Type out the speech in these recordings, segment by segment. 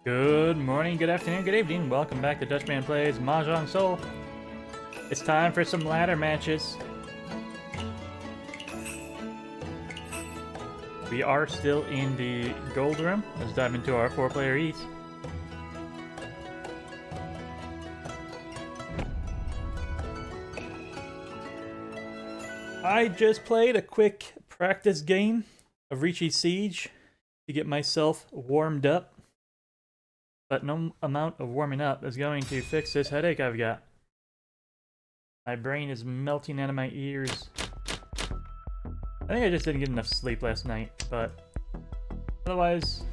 Good morning, good afternoon, good evening. Welcome back to Dutchman Plays Mahjong Soul. It's time for some ladder matches. We are still in the gold room. Let's dive into our 4-player East. I just played a quick practice game of Ricci Siege to get myself warmed up. But no amount of warming up is going to fix this headache I've got. My brain is melting out of my ears. I think I just didn't get enough sleep last night, but otherwise,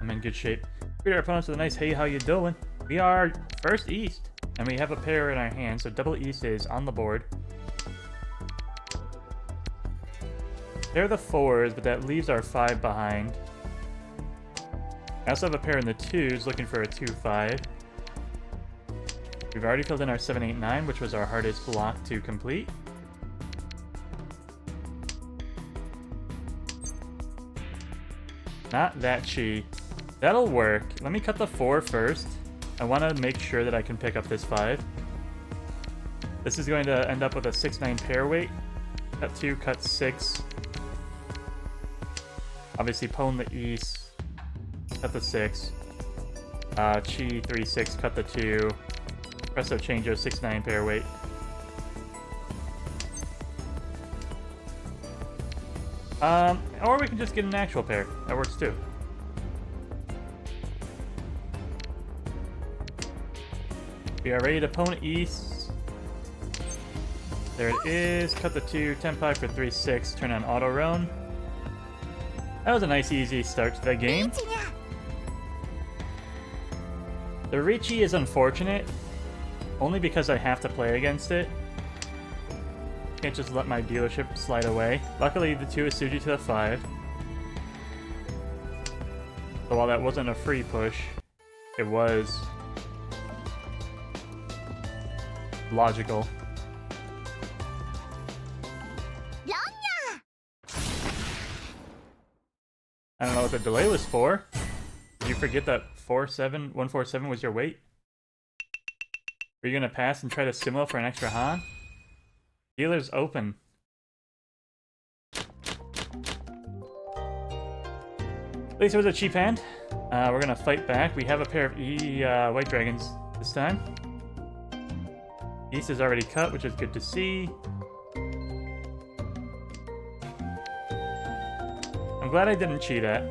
I'm in good shape. Greet our opponents with a nice hey, how you doing? We are first East, and we have a pair in our hand, so double East is on the board. They're the 4s, but that leaves our 5 behind. I also have a pair in the 2s looking for a 2-5. We've already filled in our 7-8-9, which was our hardest block to complete. Not that chi. That'll work. Let me cut the 4 first. I want to make sure that I can pick up this 5. This is going to end up with a 6-9 pair weight. Cut 2, cut 6. Obviously, pwn the East. Cut the 6. Chi 3-6, cut the 2. Presto change 6-9 pair weight. Or we can just get an actual pair. That works too. We are ready to pwn East. There it is. Cut the 2, 10-5 for 3-6. Turn on auto roam. That was a nice easy start to the game. The Ricci is unfortunate, only because I have to play against it. Can't just let my dealership slide away. Luckily, the 2 is suited to the 5. So while that wasn't a free push, it was logical. I don't know what the delay was for. Did you forget that 147 was your weight? Are you gonna pass and try to simo for an extra Han? Dealer's open. At least it was a cheap hand. We're gonna fight back. We have a pair of white dragons this time. East is already cut, which is good to see. I'm glad I didn't cheat that.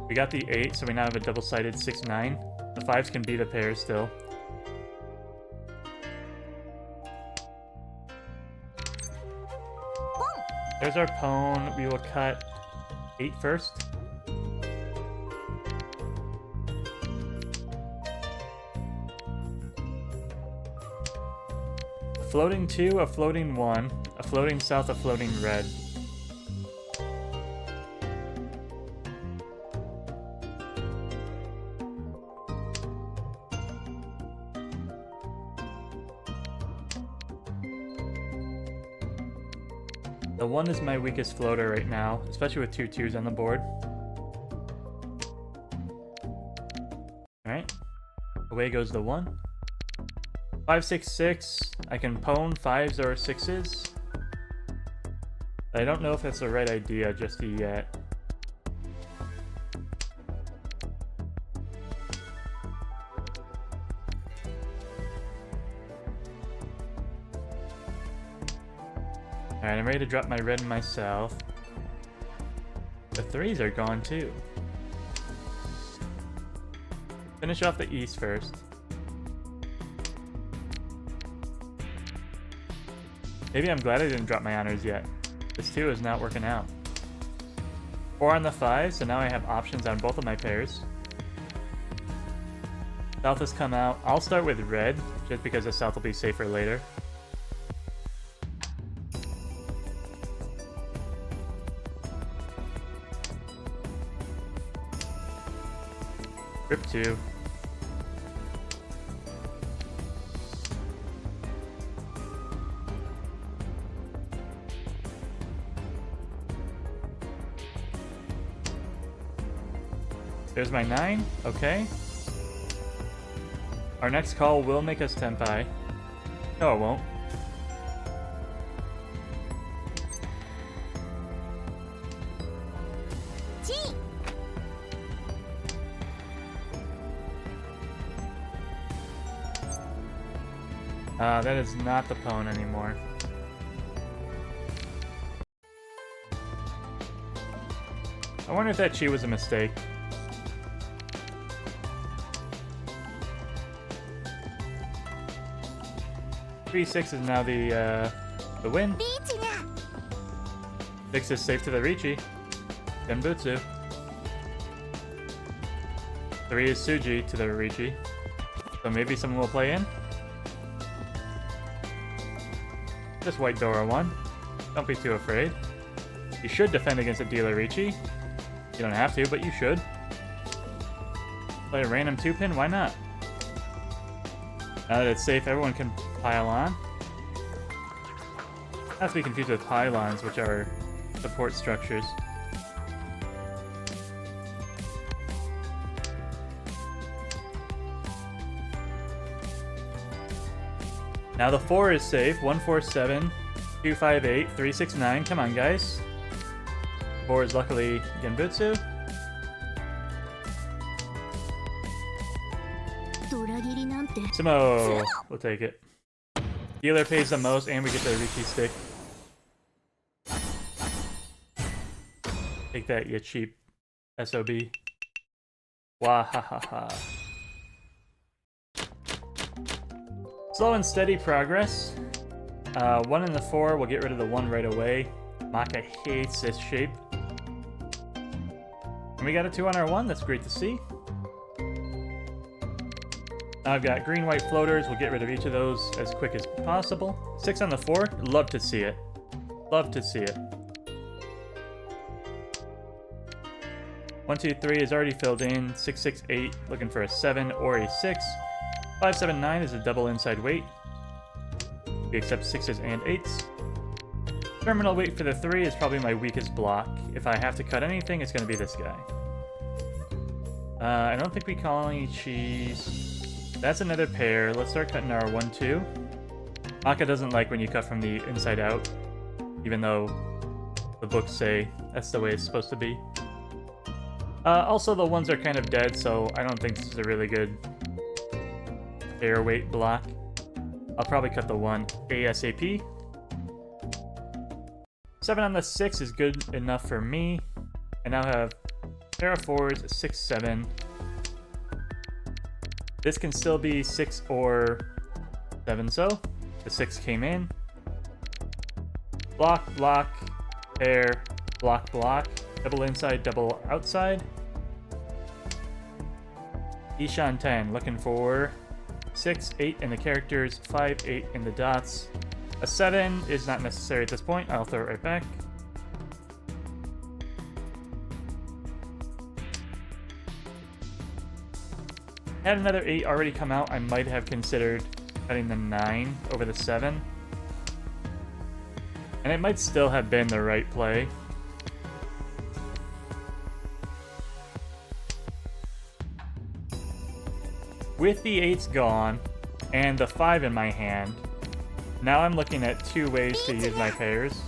We got the 8, so we now have a double-sided 6-9. The 5s can be the pairs still. There's our pwn. We will cut 8 first. A floating 2, a floating 1, a floating south, a floating red. The 1 is my weakest floater right now, especially with 2 2s on the board. Alright. Away goes the 1. 5 6 6. I can pwn 5s or 6s. I don't know if that's the right idea just yet. Alright, I'm ready to drop my red and my south. The 3s are gone too. Finish off the East first. Maybe I'm glad I didn't drop my honors yet. This 2 is not working out. 4 on the 5, so now I have options on both of my pairs. South has come out. I'll start with red, just because the south will be safer later. Rip 2. There's my 9. Okay. Our next call will make us Tenpai. No, it won't. That is not the pawn anymore. I wonder if that chi was a mistake. Three 6 is now the win. 6 is safe to the Richi. Genbutsu. 3 is Suji to the Richi. So maybe someone will play in. Just white Dora 1. Don't be too afraid. You should defend against a dealer Richi. You don't have to, but you should. Play a random 2-pin, why not? Now that it's safe, everyone can pile on. Not to be confused with pylons, which are support structures. Now the 4 is safe. 147, 258, 369. Come on, guys. 4 is luckily Genbutsu. Sumo! We'll take it. Dealer pays the most, and we get the Richi stick. Take that, you cheap SOB. Wahahaha. Slow and steady progress. 1 and the 4, we'll get rid of the 1 right away. Maka hates this shape. And we got a 2 on our 1, that's great to see. Now I've got green-white floaters, we'll get rid of each of those as quick as possible. 6 on the 4, love to see it. Love to see it. 1, 2, 3 is already filled in. 6, 6, 8, looking for a 7 or a 6. 5, 7, 9 is a double inside weight. We accept 6s and 8s. Terminal weight for the 3 is probably my weakest block. If I have to cut anything, it's going to be this guy. I don't think we call any cheese. That's another pair. Let's start cutting our 1, 2. Maka doesn't like when you cut from the inside out, even though the books say that's the way it's supposed to be. Also, the 1s are kind of dead, so I don't think this is a really good pair weight block. I'll probably cut the 1 ASAP. 7 on the 6 is good enough for me. I now have pair of 4s, 6, 7. This can still be 6 or 7, so the 6 came in. Block, block, pair, block, block. Double inside, double outside. Ishan 10, looking for 6, 8 in the characters, 5, 8 in the dots. A 7 is not necessary at this point. I'll throw it right back. Had another 8 already come out, I might have considered cutting the 9 over the 7. And it might still have been the right play. With the 8s gone, and the 5 in my hand, now I'm looking at 2 ways to use my pairs.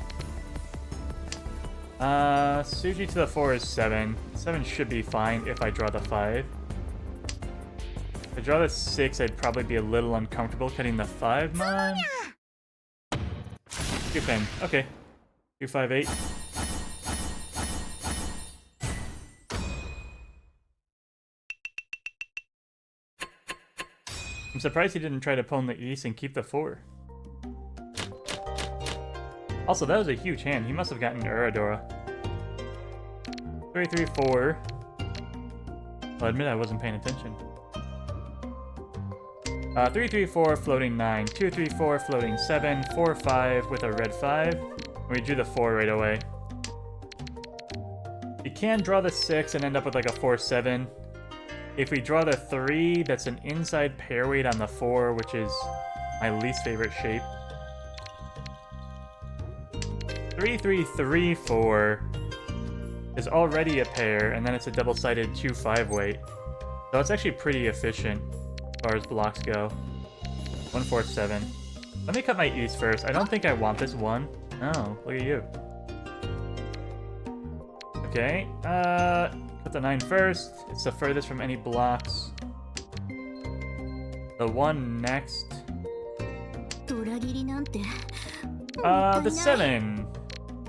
Suji to the 4 is 7. 7 should be fine if I draw the 5. If I draw the 6, I'd probably be a little uncomfortable cutting the 5. Man. 2 pin. Okay. 2, 5, 8. I'm surprised he didn't try to pawn the East and keep the 4. Also, that was a huge hand. He must have gotten Uradora. 3, 3, 4. I'll admit I wasn't paying attention. 3, 3, 4, floating 9. 2, 3, 4, floating 7. 4, 5 with a red 5. And we drew the 4 right away. You can draw the 6 and end up with like a 4, 7. If we draw the 3, that's an inside pair weight on the 4, which is my least favorite shape. 3, 3, 3, 4. is already a pair, and then it's a double-sided 2-5 weight. So it's actually pretty efficient as far as blocks go. 147. Let me cut my east first. I don't think I want this one. Oh, look at you. Okay, cut the 9 first. It's the furthest from any blocks. The 1 next. The 7.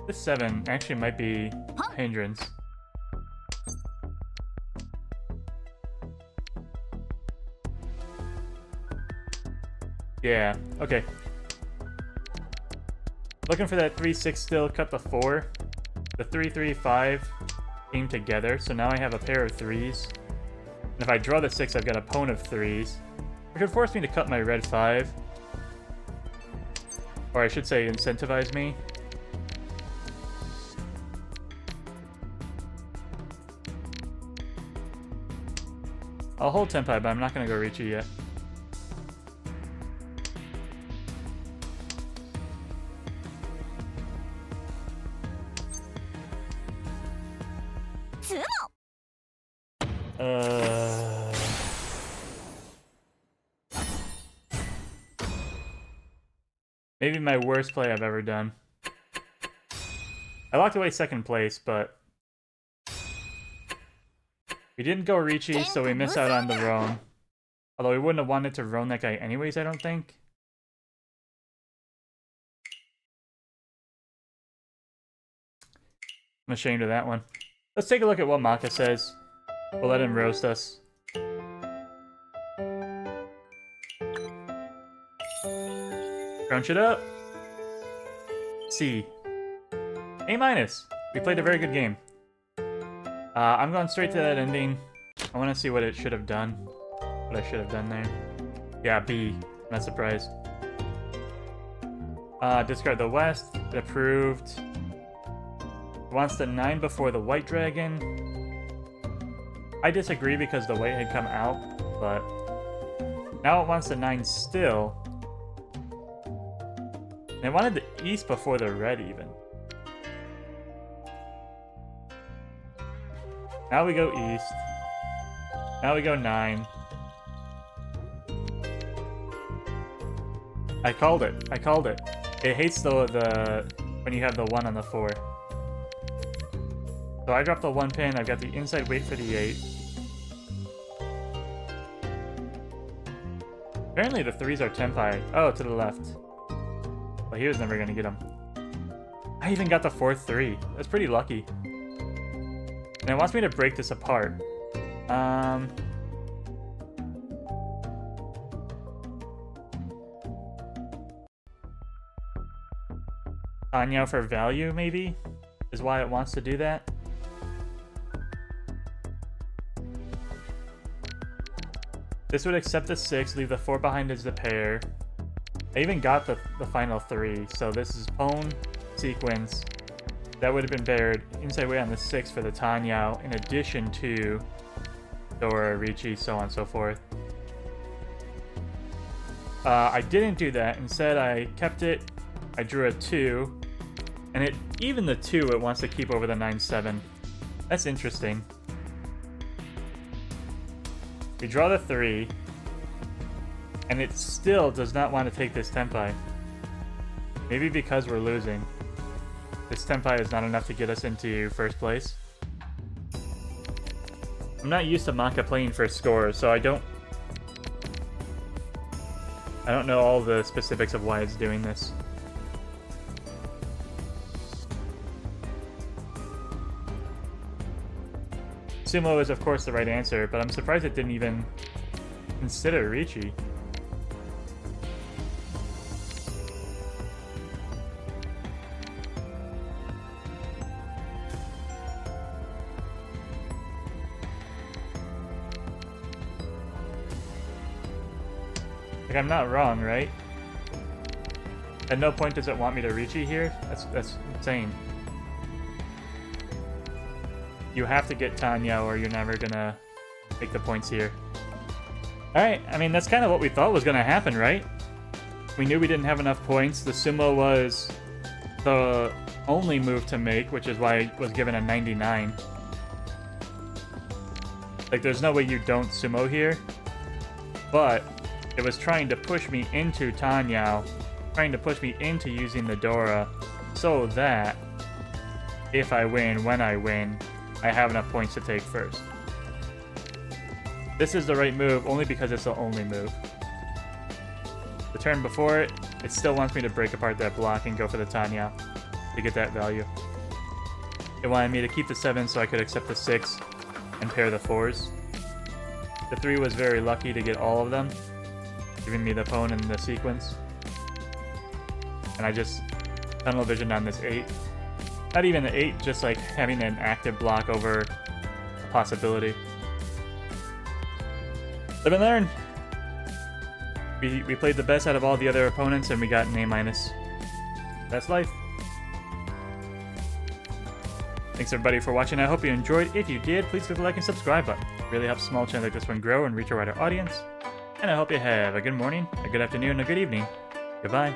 This 7 actually might be a hindrance. Yeah, okay. Looking for that 3-6 still, cut the 4. The 3-3-5 came together, so now I have a pair of 3s. And if I draw the 6, I've got a pawn of 3s. Which would force me to cut my red 5. Or I should say incentivize me. I'll hold Tenpai, but I'm not going to go Richi yet. Maybe my worst play I've ever done. I locked away second place, but we didn't go Richi, so we missed out on the roam. Although we wouldn't have wanted to roam that guy anyways, I don't think. I'm ashamed of that one. Let's take a look at what Maka says. We'll let him roast us. Crunch it up. C. A-. We played a very good game. I'm going straight to that ending. I want to see what it should have done. What I should have done there. Yeah, B. Not surprised. Discard the West. It approved. It wants the 9 before the White Dragon. I disagree because the White had come out, but now it wants the 9 still. And it wanted the East before the Red even. Now we go East. Now we go 9. I called it. I called it. It hates the when you have the 1 on the 4. So I dropped the 1 pin. I've got the inside weight for the 8. Apparently the 3s are Tenpai. Oh, to the left. Well, he was never gonna get him. I even got the 4th 3. That's pretty lucky. And it wants me to break this apart. Anyao for value, maybe? Is why it wants to do that? This would accept the 6, leave the 4 behind as the pair. I even got the final 3, so this is pawn, sequence. That would have been paired inside way on the 6 for the Tanyao, in addition to Dora, Richi, so on and so forth. I didn't do that. Instead, I kept it. I drew a 2, and even the 2 it wants to keep over the 9-7. That's interesting. We draw the 3, and it still does not want to take this Tenpai. Maybe because we're losing. This Tenpai is not enough to get us into first place. I'm not used to Maka playing for scores, so I don't know all the specifics of why it's doing this. Sumo is of course the right answer, but I'm surprised it didn't even consider Richi. Like, I'm not wrong, right? At no point does it want me to Richi here? That's insane. You have to get Tanya or you're never gonna make the points here. Alright, I mean, that's kind of what we thought was gonna happen, right? We knew we didn't have enough points. The sumo was the only move to make, which is why I was given a 99. Like, there's no way you don't sumo here. But it was trying to push me into Tanyao, trying to push me into using the Dora, so that if I win, when I win, I have enough points to take first. This is the right move only because it's the only move. The turn before it, it still wants me to break apart that block and go for the Tanyao to get that value. It wanted me to keep the 7 so I could accept the 6 and pair the 4s. The 3 was very lucky to get all of them, giving me the pawn and the sequence. And I just tunnel visioned on this 8. Not even the 8, just like having an active block over a possibility. Live and learn! We played the best out of all the other opponents and we got an A-. That's life. Thanks everybody for watching. I hope you enjoyed. If you did, please click the like and subscribe button. It really helps small channels like this one grow and reach a wider audience. And I hope you have a good morning, a good afternoon, a good evening. Goodbye.